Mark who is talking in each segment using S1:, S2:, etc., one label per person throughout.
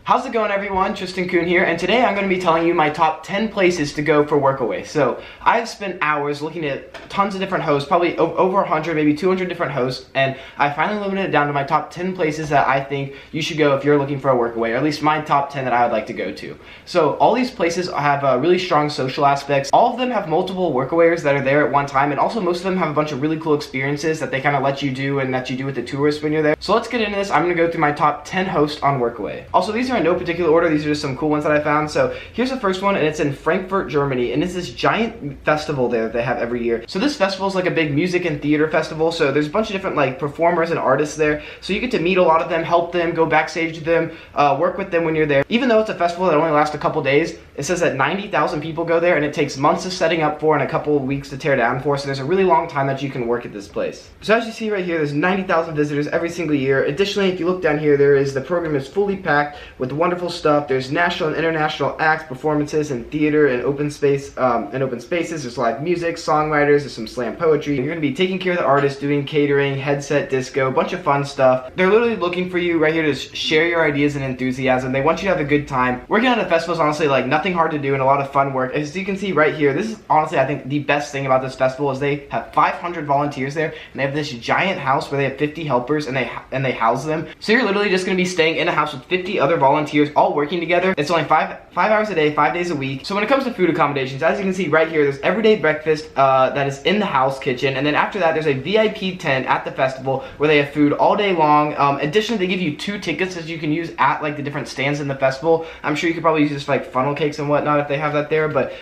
S1: How's it going, everyone? Tristan Kuhn here, and today I'm going to be telling you my top 10 places to go for Workaway. So I've spent hours looking at tons of different hosts, probably over 100, maybe 200 different hosts, and I finally limited it down to my top 10 places that I think you should go if you're looking for a Workaway, or at least my top 10 that I would like to go to. So all these places have really strong social aspects. All of them have multiple Workawayers that are there at one time, and also most of them have a bunch of really cool experiences that they kind of let you do and that you do with the tourists when you're there. So let's get into this. I'm going to go through my top 10 hosts on Workaway. Also, these are in no particular order. These are just some cool ones that I found. So here's the first one, and it's in Frankfurt, Germany, and it's this giant festival there that they have every year. So this festival is like a big music and theater festival. So there's a bunch of different like performers and artists there. So you get to meet a lot of them, help them, go backstage with them, work with them when you're there. Even though it's a festival that only lasts a couple days, it says that 90,000 people go there, and it takes months of setting up for and a couple of weeks to tear down for. So there's a really long time that you can work at this place. So as you see right here, there's 90,000 visitors every single year. Additionally, if you look down here, the program is fully packed with wonderful stuff. There's national and international acts, performances, and theater and open spaces. There's live music, songwriters, there's some slam poetry. You're going to be taking care of the artists, doing catering, headset, disco, a bunch of fun stuff. They're literally looking for you right here to share your ideas and enthusiasm. They want you to have a good time. Working at a festival is honestly like nothing hard to do and a lot of fun work. As you can see right here, this is honestly, I think, the best thing about this festival is they have 500 volunteers there, and they have this giant house where they have 50 helpers, and they house them. So you're literally just going to be staying in a house with 50 other volunteers all working together. It's only five hours a day, 5 days a week. So when it comes to food accommodations, as you can see right here, there's everyday breakfast that is in the house kitchen, and then after that there's a VIP tent at the festival where they have food all day long. Additionally, they give you 2 tickets that you can use at like the different stands in the festival. I'm sure you could probably use this for like funnel cakes and whatnot if they have that there, but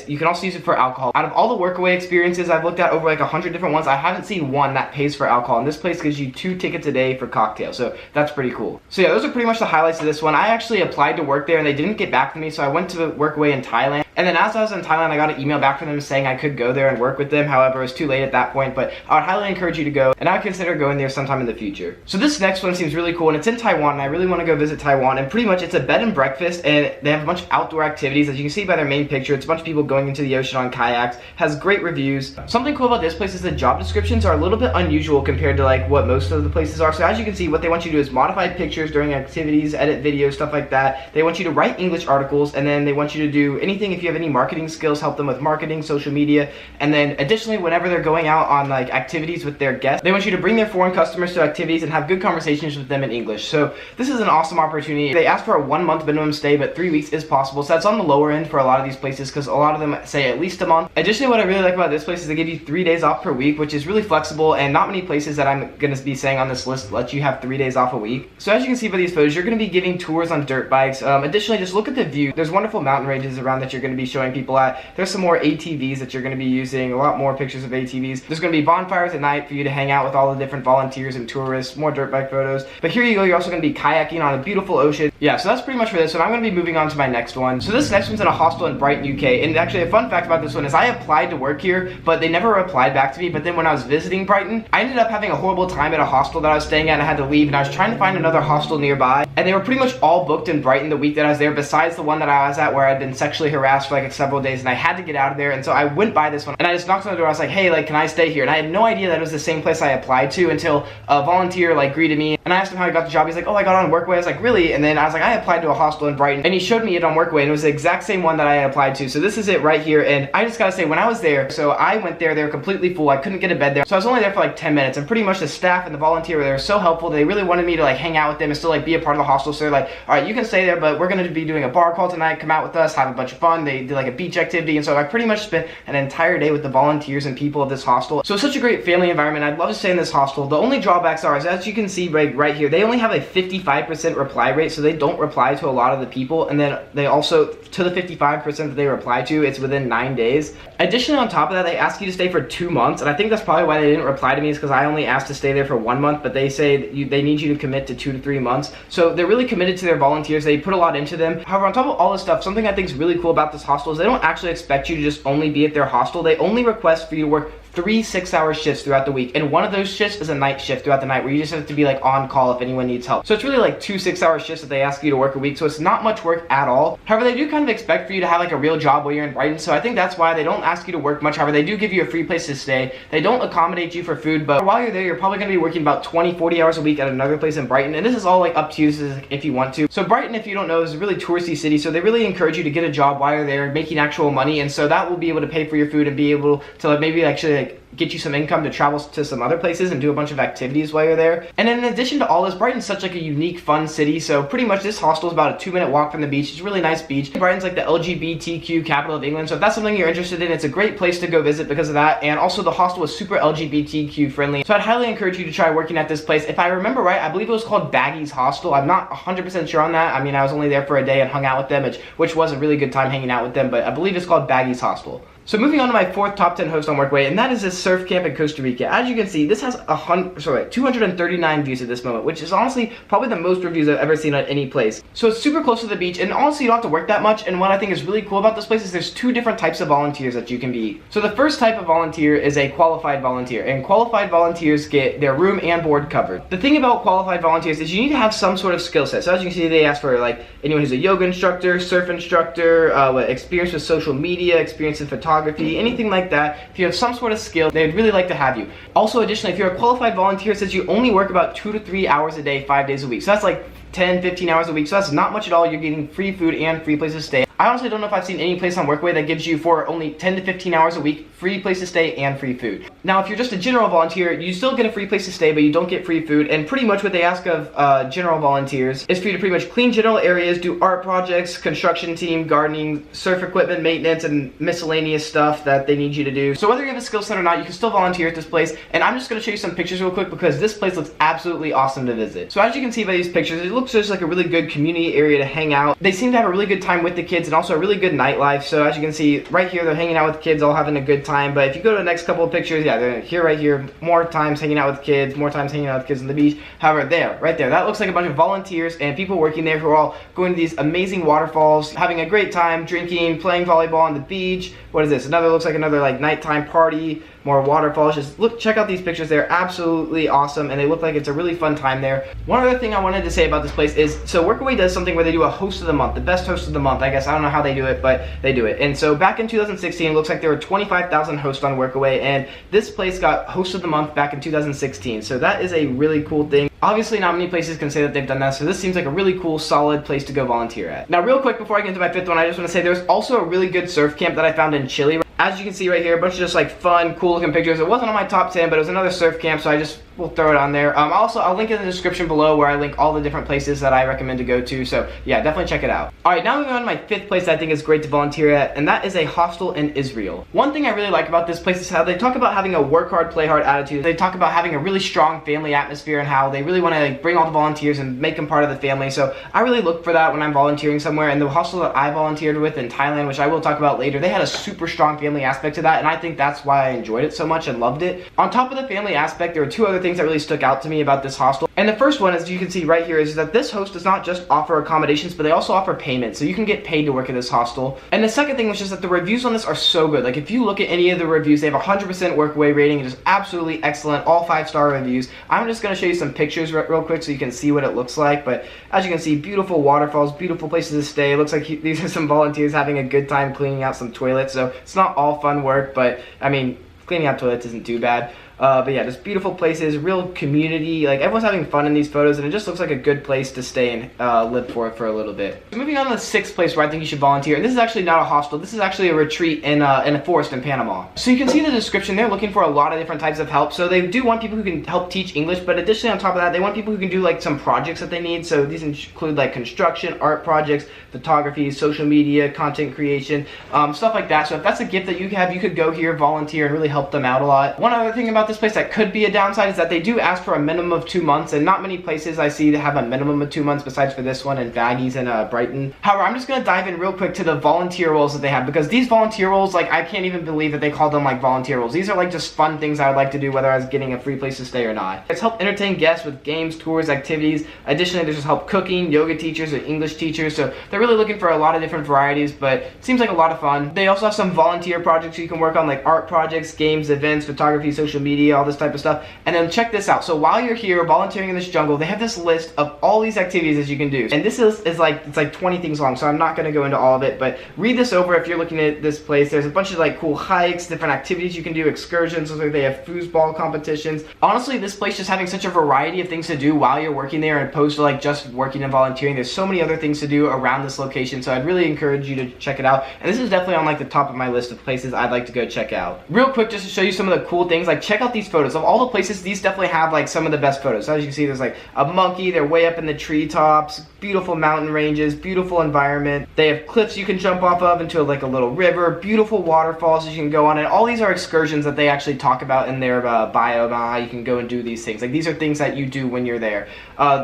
S1: you can also use it for alcohol. Out of all the Workaway experiences I've looked at, over like 100 different ones, I haven't seen one that pays for alcohol, and this place gives you 2 tickets a day for cocktails, so that's pretty cool. So yeah, those are pretty much the highlights of this one. I actually applied to work there and they didn't get back to me, so I went to Workaway in Thailand, and then as I was in Thailand, I got an email back from them saying I could go there and work with them. However, it was too late at that point, but I would highly encourage you to go, and I would consider going there sometime in the future. So this next one seems really cool, and it's in Taiwan, and I really want to go visit Taiwan, and pretty much it's a bed and breakfast, and they have a bunch of outdoor activities. As you can see by their main picture, it's a bunch of people going into the ocean on kayaks, has great reviews. Something cool about this place is the job descriptions are a little bit unusual compared to like what most of the places are. So as you can see, what they want you to do is modify pictures during activities, edit videos, stuff like that. They want you to write English articles, and then they want you to do anything, if you have any marketing skills, help them with marketing, social media, and then additionally, whenever they're going out on like activities with their guests, they want you to bring their foreign customers to activities and have good conversations with them in English. So this is an awesome opportunity. They ask for a 1-month minimum stay, but 3 weeks is possible, so that's on the lower end for a lot of these places because a lot of them say at least a month. Additionally, what I really like about this place is they give you 3 days off per week, which is really flexible, and not many places that I'm going to be saying on this list let you have 3 days off a week. So as you can see by these photos, you're going to be giving tours on dirt bikes. Additionally, just look at the view. There's wonderful mountain ranges around that you're going to be showing people at. There's some more ATVs that you're going to be using, a lot more pictures of ATVs. There's going to be bonfires at night for you to hang out with all the different volunteers and tourists, more dirt bike photos. But here you go, you're also going to be kayaking on a beautiful ocean. Yeah, so that's pretty much for this one. I'm going to be moving on to my next one. So this next one's in a hostel in Brighton, UK, and actually a fun fact about this one is I applied to work here, but they never replied back to me. But then when I was visiting Brighton, I ended up having a horrible time at a hostel that I was staying at, and I had to leave, and I was trying to find another hostel nearby, and they were pretty much all booked in Brighton the week that I was there, besides the one that I was at where I'd been sexually harassed for like several days, and I had to get out of there. And so I went by this one, and I just knocked on the door. I was like, hey, like, can I stay here? And I had no idea that it was the same place I applied to until a volunteer like greeted me, and I asked him how he got the job. He's like, oh, I got on Workaway. I was like, really? And then I was like, I applied to a hostel in Brighton, and he showed me it on Workaway, and it was the exact same one that I had applied to. So this is it right here, and I just gotta say, when I was there, so I went there, they were completely full. I couldn't get a bed there, so I was only there for like 10 minutes, and pretty much the staff and the volunteer were there so helpful. They really wanted me to like hang out with them and still like be a part of the hostel. So they're like, all right, you can stay there, but we're gonna be doing a bar crawl tonight. Come out with us, have a bunch of fun. They did like a beach activity, and so I pretty much spent an entire day with the volunteers and people of this hostel. So it's such a great family environment. I'd love to stay in this hostel. The only drawbacks are, as you can see right here, they only have a 55% reply rate, so they don't reply to a lot of the people, and then they also, to the 55% that they reply to, it's within 9 days. Additionally, on top of that, they ask you to stay for 2 months, and I think that's probably why they didn't reply to me, is because I only asked to stay there for 1 month, but they say they need you to commit to 2 to 3 months. So they're really committed to their volunteers. They put a lot into them. However, on top of all this stuff, something I think is really cool about this hostel is they don't actually expect you to just only be at their hostel. They only request for you to work 3 6-hour shifts throughout the week, and one of those shifts is a night shift throughout the night where you just have to be like on call if anyone needs help. So it's really like 2 6-hour shifts that they ask you to work a week, so it's not much work at all. However, they do kind of expect for you to have like a real job while you're in Brighton, so I think that's why they don't ask you to work much. However, they do give you a free place to stay. They don't accommodate you for food, but while you're there, you're probably going to be working about 20-40 hours a week at another place in Brighton, and this is all like up to you. This is if you want to. So Brighton, if you don't know, is a really touristy city, so they really encourage you to get a job while you're there making actual money, and so that will be able to pay for your food and be able to like, maybe actually like get you some income to travel to some other places and do a bunch of activities while you're there. And then in addition to all this, Brighton's such like a unique, fun city, so pretty much this hostel is about a 2-minute walk from the beach. It's a really nice beach. Brighton's like the LGBTQ capital of England, so if that's something you're interested in, it's a great place to go visit because of that. And also the hostel is super LGBTQ friendly, so I'd highly encourage you to try working at this place. If I remember right, I believe it was called Baggy's Hostel. I'm not 100% sure on that. I mean, I was only there for a day and hung out with them, which was a really good time hanging out with them, but I believe it's called Baggy's Hostel. So moving on to my 4th top 10 host on Workaway, and that is this surf camp in Costa Rica. As you can see, this has 239 views at this moment, which is honestly probably the most reviews I've ever seen at any place. So it's super close to the beach, and honestly you don't have to work that much, and what I think is really cool about this place is there's 2 different types of volunteers that you can be. So the first type of volunteer is a qualified volunteer, and qualified volunteers get their room and board covered. The thing about qualified volunteers is you need to have some sort of skill set. So as you can see, they ask for like anyone who's a yoga instructor, surf instructor, experience with social media, experience in photography, anything like that. If you have some sort of skill, they'd really like to have you. Also, additionally, if you're a qualified volunteer, it says you only work about 2 to 3 hours a day, 5 days a week. So that's like 10-15 hours a week, so that's not much at all. You're getting free food and free place to stay. I honestly don't know if I've seen any place on Workaway that gives you for only 10 to 15 hours a week free place to stay and free food. Now if you're just a general volunteer, you still get a free place to stay, but you don't get free food, and pretty much what they ask of general volunteers is for you to pretty much clean general areas, do art projects, construction team, gardening, surf equipment maintenance, and miscellaneous stuff that they need you to do. So whether you have a skill set or not, you can still volunteer at this place, and I'm just going to show you some pictures real quick because this place looks absolutely awesome to visit. So as you can see by these pictures, it looks just like a really good community area to hang out. They seem to have a really good time with the kids and also a really good nightlife. So as you can see right here, they're hanging out with kids, all having a good time. But if you go to the next couple of pictures, yeah, they're here, right here, more times hanging out with kids, more times hanging out with kids on the beach. However, there, right there, that looks like a bunch of volunteers and people working there who are all going to these amazing waterfalls, having a great time, drinking, playing volleyball on the beach. What is this? Looks like another like nighttime party, more waterfalls. Just look, check out these pictures. They're absolutely awesome and they look like it's a really fun time there. One other thing I wanted to say about this place is, so Workaway does something where they do a host of the month, the best host of the month, I guess. I don't know how they do it, but they do it. And so back in 2016, it looks like there were 25,000 hosts on Workaway, and this place got host of the month back in 2016. So that is a really cool thing. Obviously not many places can say that they've done that, so this seems like a really cool, solid place to go volunteer at. Now real quick before I get into my 5th one, I just want to say there's also a really good surf camp that I found in Chile. As you can see right here, a bunch of just like fun, cool looking pictures. It wasn't on my top 10, but it was another surf camp, so we'll throw it on there. Also, I'll link it in the description below where I link all the different places that I recommend to go to, so yeah, definitely check it out. Alright, now moving on to my 5th place that I think is great to volunteer at, and that is a hostel in Israel. One thing I really like about this place is how they talk about having a work hard, play hard attitude. They talk about having a really strong family atmosphere and how they really want to like bring all the volunteers and make them part of the family, so I really look for that when I'm volunteering somewhere. And the hostel that I volunteered with in Thailand, which I will talk about later, they had a super strong family aspect to that, and I think that's why I enjoyed it so much and loved it. On top of the family aspect, there were 2 other things that really stuck out to me about this hostel. And the first one, as you can see right here, is that this host does not just offer accommodations, but they also offer payment, so you can get paid to work at this hostel. And the second thing was just that the reviews on this are so good. Like if you look at any of the reviews, they have 100% Workaway rating. It is absolutely excellent, all 5-star reviews. I'm just going to show you some pictures real quick so you can see what it looks like. But as you can see, beautiful waterfalls, beautiful places to stay. It looks like these are some volunteers having a good time cleaning out some toilets, so it's not all fun work, but I mean, cleaning out toilets isn't too bad. But yeah, just beautiful places, real community, like everyone's having fun in these photos, and it just looks like a good place to stay and live for a little bit. So moving on to the 6th place where I think you should volunteer, and this is actually not a hostel, this is actually a retreat in a forest in Panama. So you can see the description, they're looking for a lot of different types of help. So they do want people who can help teach English, but additionally on top of that, they want people who can do like some projects that they need. So these include like construction, art projects, photography, social media, content creation, stuff like that. So if that's a gift that you have, you could go here, volunteer, and really help them out a lot. One other thing about about this place that could be a downside is that they do ask for a minimum of 2 months, and not many places I see that have a minimum of 2 months besides for this one and Vaggies in Brighton. However, I'm just going to dive in real quick to the volunteer roles that they have, because these volunteer roles, like, I can't even believe that they call them like volunteer roles. These are like just fun things I would like to do, whether I was getting a free place to stay or not. It's help entertain guests with games, tours, activities. Additionally, there's just help cooking, yoga teachers, or English teachers. So they're really looking for a lot of different varieties, but it seems like a lot of fun. They also have some volunteer projects you can work on, like art projects, games, events, photography, social media, all this type of stuff. And then check this out. So while you're here volunteering in this jungle, they have this list of all these activities that you can do. And this is like, it's like 20 things long, so I'm not going to go into all of it, but read this over if you're looking at this place. There's a bunch of like cool hikes, different activities you can do, excursions. Looks like they have foosball competitions. Honestly, this place just having such a variety of things to do while you're working there, and opposed to like just working and volunteering. There's so many other things to do around this location, so I'd really encourage you to check it out. And this is definitely on like the top of my list of places I'd like to go check out. Real quick, just to show you some of the cool things, like check out these photos. Of all the places, these definitely have like some of the best photos. So as you can see, there's like a monkey, they're way up in the treetops, beautiful mountain ranges, beautiful environment. They have cliffs you can jump off of into like a little river, beautiful waterfalls you can go on, and all these are excursions that they actually talk about in their bio about how you can go and do these things. Like these are things that you do when you're there.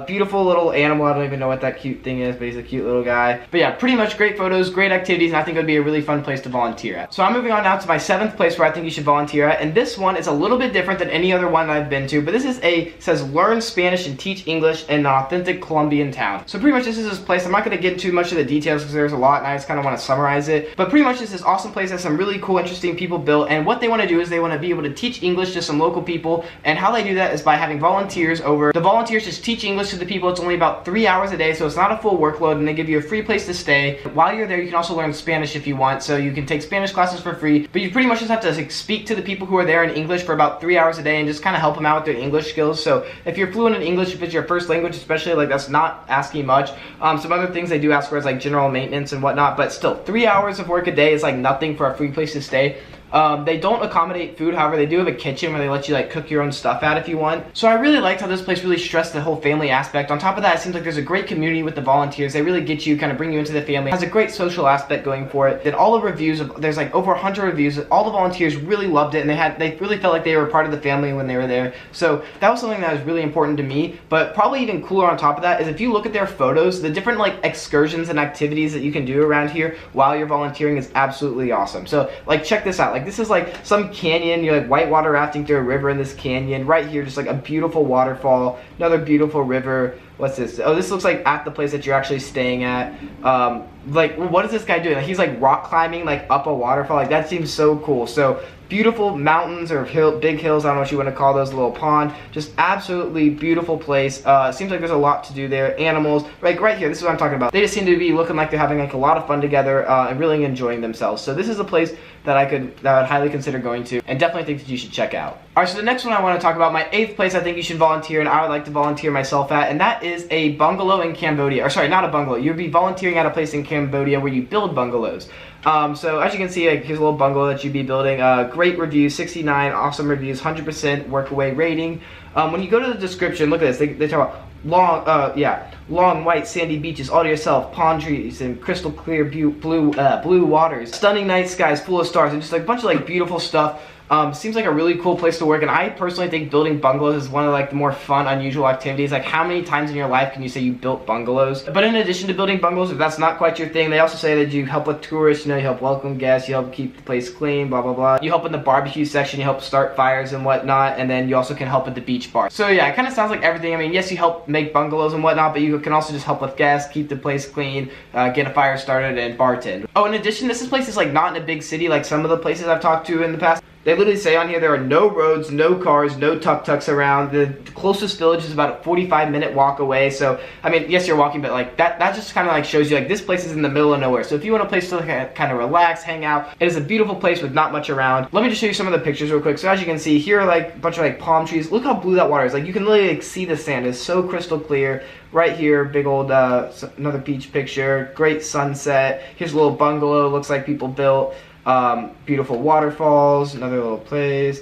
S1: Beautiful little animal, I don't even know what that cute thing is, but he's a cute little guy. But yeah, pretty much great photos, great activities, and I think it would be a really fun place to volunteer at. So I'm moving on now to my 7th place where I think you should volunteer at, and this one is a little bit different than any other one I've been to, but this is says learn Spanish and teach English in an authentic Colombian town. So pretty much this is this place. I'm not going to get too much of the details because there's a lot and I just kind of want to summarize it, but pretty much it's this awesome place that some really cool, interesting people built, and what they want to do is they want to be able to teach English to some local people, and how they do that is by having volunteers over. The volunteers just teach English to the people. It's only about 3 hours a day, so it's not a full workload, and they give you a free place to stay. While you're there, you can also learn Spanish if you want, so you can take Spanish classes for free, but you pretty much just have to like, speak to the people who are there in English for about 3 hours a day and just kind of help them out with their English skills. So if you're fluent in English, if it's your first language especially, like that's not asking much. Some other things they do ask for is like general maintenance and whatnot, but still 3 hours of work a day is like nothing for a free place to stay. They don't accommodate food, however they do have a kitchen where they let you like cook your own stuff out if you want. So I really liked how this place really stressed the whole family aspect. On top of that, it seems like there's a great community with the volunteers. They really get you, kind of bring you into the family. It has a great social aspect going for it. Then all the reviews, there's like over 100 reviews. All the volunteers really loved it, and they really felt like they were part of the family when they were there. So that was something that was really important to me. But probably even cooler on top of that is if you look at their photos, the different like excursions and activities that you can do around here while you're volunteering is absolutely awesome. So like check this out. Like this is like some canyon, you're like whitewater rafting through a river in this canyon. Right here, just like a beautiful waterfall, another beautiful river. What's this? Oh, this looks like at the place that you're actually staying at. Like, what is this guy doing? Like, he's like rock climbing like up a waterfall. Like that seems so cool. So beautiful mountains or big hills, I don't know what you want to call those, a little pond. Just absolutely beautiful place. Seems like there's a lot to do there. Animals, like right here, this is what I'm talking about. They just seem to be looking like they're having like a lot of fun together and really enjoying themselves. So this is a place that I would highly consider going to, and definitely think that you should check out. Alright, so the next one I want to talk about, my 8th place I think you should volunteer, and I would like to volunteer myself at, and that is a bungalow in Cambodia. Or sorry, not a bungalow. You'd be volunteering at a place in Cambodia where you build bungalows. So as you can see, like, here's a little bungalow that you'd be building. Great reviews, 69, awesome reviews, 100% Workaway rating. When you go to the description, look at this. They talk about long white sandy beaches all to yourself, palm trees and crystal clear blue waters, stunning night skies full of stars, and just like a bunch of like beautiful stuff. Seems like a really cool place to work, and I personally think building bungalows is one of like the more fun, unusual activities. Like, how many times in your life can you say you built bungalows? But in addition to building bungalows, if that's not quite your thing, they also say that you help with tourists, you know, you help welcome guests, you help keep the place clean, blah blah blah. You help in the barbecue section, you help start fires and whatnot, and then you also can help at the beach bar. So yeah, it kind of sounds like everything. I mean, yes, you help make bungalows and whatnot, but you can also just help with guests, keep the place clean, get a fire started, and bartend. Oh, in addition, this place is like not in a big city like some of the places I've talked to in the past. They literally say on here there are no roads, no cars, no tuk-tuks around. The closest village is about a 45-minute walk away. So, I mean, yes, you're walking, but like that just kind of like shows you like this place is in the middle of nowhere. So if you want a place to like, kind of relax, hang out, it is a beautiful place with not much around. Let me just show you some of the pictures real quick. So as you can see, here are like a bunch of like palm trees. Look how blue that water is. Like, you can literally like see the sand. It's so crystal clear. Right here, big old another beach picture. Great sunset. Here's a little bungalow. Looks like people built. Beautiful waterfalls, another little place,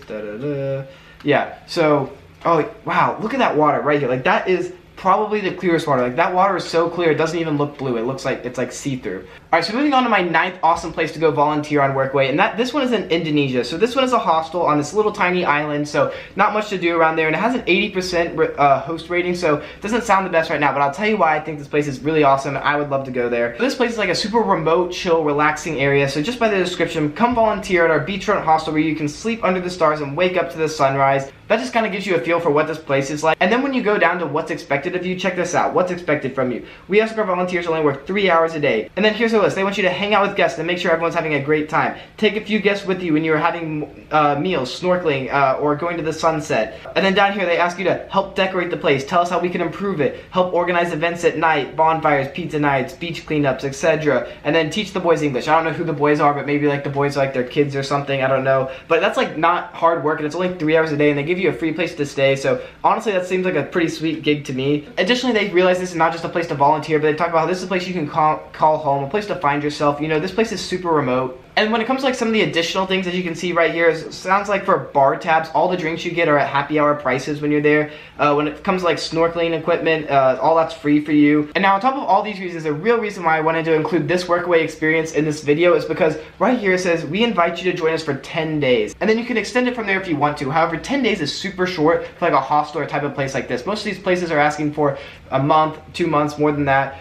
S1: Yeah, so, oh, wow, look at that water right here. Like, that is probably the clearest water. Like, that water is so clear, it doesn't even look blue. It looks like it's like see-through. Alright, so moving on to my 9th awesome place to go volunteer on Workaway, and this one is in Indonesia. So this one is a hostel on this little tiny island, so not much to do around there, and it has an 80% host rating, so it doesn't sound the best right now, but I'll tell you why I think this place is really awesome, and I would love to go there. This place is like a super remote, chill, relaxing area, so just by the description, come volunteer at our beachfront hostel where you can sleep under the stars and wake up to the sunrise. That just kind of gives you a feel for what this place is like. And then when you go down to what's expected of you, check this out. What's expected from you? We ask our volunteers to only work 3 hours a day. And then here's the list. They want you to hang out with guests and make sure everyone's having a great time. Take a few guests with you when you're having meals, snorkeling, or going to the sunset. And then down here they ask you to help decorate the place. Tell us how we can improve it. Help organize events at night, bonfires, pizza nights, beach cleanups, etc. And then teach the boys English. I don't know who the boys are, but maybe like the boys are like their kids or something. I don't know. But that's like not hard work, and it's only 3 hours a day, and they give you a free place to stay. So honestly, that seems like a pretty sweet gig to me. Additionally, they realize this is not just a place to volunteer, but they talk about how this is a place you can call home, a place to find yourself. You know, this place is super remote. And when it comes to like some of the additional things that you can see right here, it sounds like for bar tabs, all the drinks you get are at happy hour prices when you're there. When it comes to like snorkeling equipment, all that's free for you. And now on top of all these reasons, the real reason why I wanted to include this Workaway experience in this video is because right here it says, we invite you to join us for 10 days. And then you can extend it from there if you want to. However, 10 days is super short for like a hostel or type of place like this. Most of these places are asking for a month, 2 months, more than that.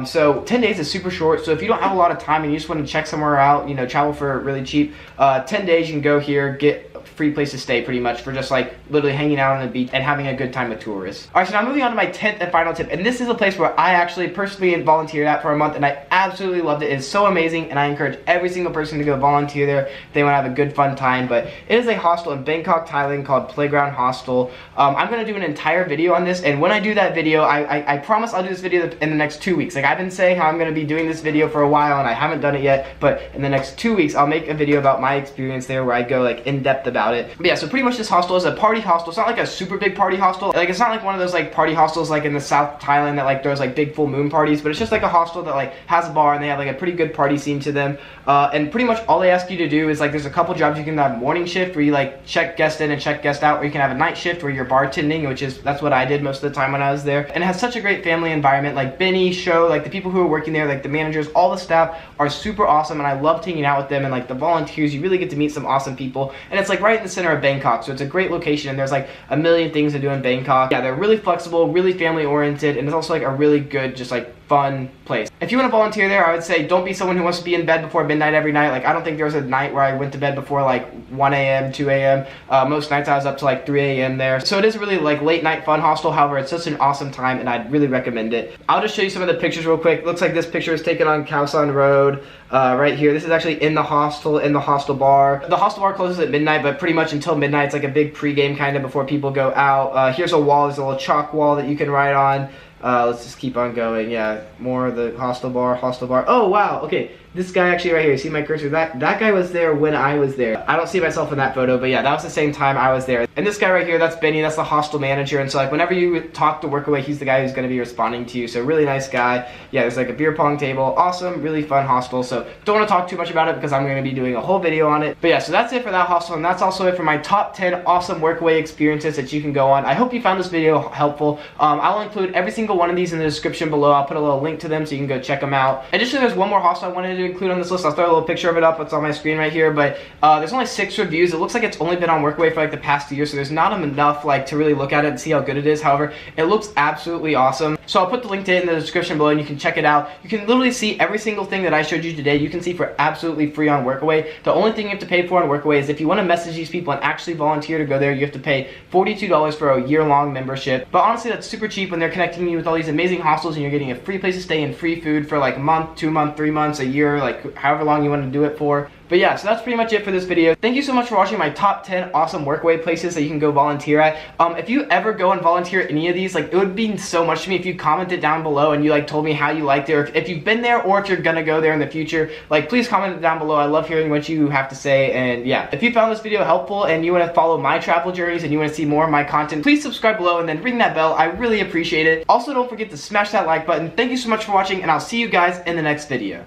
S1: So 10 days is super short, so if you don't have a lot of time and you just want to check somewhere out, you know, travel for really cheap, 10 days you can go here, get a free place to stay pretty much for just like literally hanging out on the beach and having a good time with tourists. Alright, so now moving on to my 10th and final tip, and this is a place where I actually personally volunteered at for a month and I absolutely loved it. It is so amazing and I encourage every single person to go volunteer there if they want to have a good fun time. But it is a hostel in Bangkok, Thailand called Playground Hostel. I'm going to do an entire video on this, and when I do that video, I promise I'll do this video in the next 2 weeks. Like, I've been saying how I'm going to be doing this video for a while and I haven't done it yet, but in the next 2 weeks I'll make a video about my experience there where I go like in depth about it. But yeah, so pretty much this hostel is a party hostel. It's not like a super big party hostel. Like, it's not like one of those like party hostels like in the South Thailand that like throws like big full moon parties, but it's just like a hostel that like has a bar and they have like a pretty good party scene to them. And pretty much all they ask you to do is like there's a couple jobs. You can have morning shift where you like check guest in and check guest out, or you can have a night shift where you're bartending, that's what I did most of the time when I was there. And it has such a great family environment. Like Benny, Show, like the people who are working there, like the managers, all the staff are super awesome, and I loved hanging out with them. And like the volunteers, you really get to meet some awesome people. And it's like right in the center of Bangkok, so it's a great location, and there's like a million things to do in Bangkok. Yeah, they're really flexible, really family oriented, and it's also like a really good, just like fun place. If you want to volunteer there, I would say don't be someone who wants to be in bed before midnight every night. Like, I don't think there was a night where I went to bed before like 1 a.m., 2 a.m. Most nights I was up to like 3 a.m. there. So it is a really like late night fun hostel. However, it's such an awesome time and I'd really recommend it. I'll just show you some of the pictures real quick. Looks like this picture is taken on Khao San Road right here. This is actually in the hostel bar. The hostel bar closes at midnight, but pretty much until midnight it's like a big pregame kind of before people go out. Here's a wall. There's a little chalk wall that you can write on. Let's just keep on going. Yeah, more of the hostel bar. Oh wow, okay. This guy actually right here, see my cursor? That guy was there when I was there. I don't see myself in that photo, but yeah, that was the same time I was there. And this guy right here, that's Benny, that's the hostel manager. And so like whenever you talk to Workaway, he's the guy who's gonna be responding to you. So really nice guy. Yeah, there's like a beer pong table. Awesome, really fun hostel. So don't wanna talk too much about it because I'm gonna be doing a whole video on it. But yeah, so that's it for that hostel, and that's also it for my top 10 awesome Workaway experiences that you can go on. I hope you found this video helpful. I'll include every single one of these in the description below. I'll put a little link to them so you can go check them out. Additionally, there's one more hostel I wanted to include on this list. I'll throw a little picture of it up. It's on my screen right here, but there's only 6 reviews. It looks like it's only been on Workaway for like the past year, so there's not enough like to really look at it and see how good it is. However, it looks absolutely awesome. So I'll put the link to it in the description below and you can check it out. You can literally see every single thing that I showed you today. You can see for absolutely free on Workaway. The only thing you have to pay for on Workaway is if you want to message these people and actually volunteer to go there, you have to pay $42 for a year-long membership. But honestly, that's super cheap when they're connecting you with all these amazing hostels and you're getting a free place to stay and free food for like a month, 2 months, 3 months, a year, like however long you want to do it for. But yeah, so that's pretty much it for this video. Thank you so much for watching my top 10 awesome Workaway places that you can go volunteer at. If you ever go and volunteer at any of these, like it would mean so much to me if you commented down below and you like told me how you liked it, or if you've been there or if you're gonna go there in the future. Like, please comment it down below. I love hearing what you have to say. And yeah, if you found this video helpful and you want to follow my travel journeys and you want to see more of my content, please subscribe below and then ring that bell. I really appreciate it. Also, don't forget to smash that like button. Thank you so much for watching, and I'll see you guys in the next video.